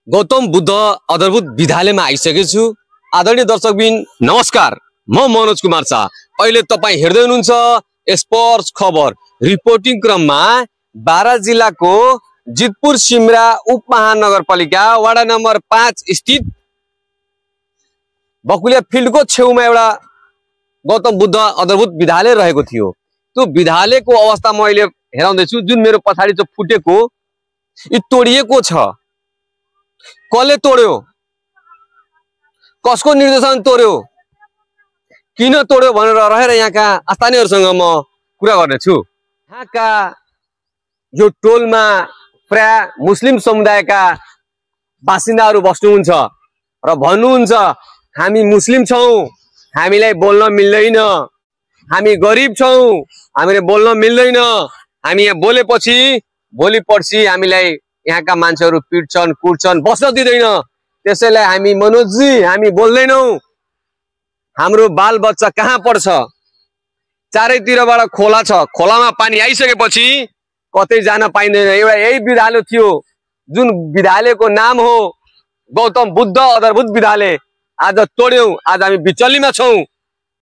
गौतम बुद्ध अद्भुत विद्यालयमा आइसकेको छु। आदरणीय दर्शकबिन नमस्कार, म मनोज कुमार शाह। अहिले तपाई हेर्दै हुनुहुन्छ स्पोर्ट्स खबर। रिपोर्टिङ क्रममा बारा जिल्लाको जितपुर सिमरा उपमहानगरपालिका वडा नम्बर 5 स्थित बकुलिया फिल्डको छेउमा एउटा गौतम बुद्ध अद्भुत विद्यालय रहेको थियो। त्यो विद्यालयको अवस्था म अहिले हेराउँदै छु। जुन मेरो पछाडी चाहिँ फुटेको यो तोडिएको छ। कसले तोड्यो, कसको निर्देशन तोड्यो, किन तोड्यो भनेर रहेर यहाँका स्थानीयहरुसँग म कुरा गर्नेछु। यहाँका यो टोलमा प्राय मुस्लिम समुदायका बासिन्दाहरू बस्नुहुन्छ र भन्नुहुन्छ हामी मुस्लिम छौं, हामीलाई बोल्न मिल्दैन, हामी गरिब छौं, हामीले बोल्न मिल्दैन, हामी यहाँ बोलेपछि भोलि पर्सि हामीलाई यहाँका मान्छेहरू पिट्छन् कुट्छन्, बस्न दिँदैन। त्यसैले हामी मनोजजी हामी बोल्दैनौ। हाम्रो बाल बच्चा कहाँ पढ्छ? चारैतिरबाट खोला छ, खोलामा पानी आइसकेपछि कतै जान पाइँदैन। एउटा यही विद्यालय थियो जुन विद्यालयको नाम हो गौतम बुद्ध अद्भुत विद्यालय। आज तोड्यौं, आज हामी बिचल्लीमा छौं।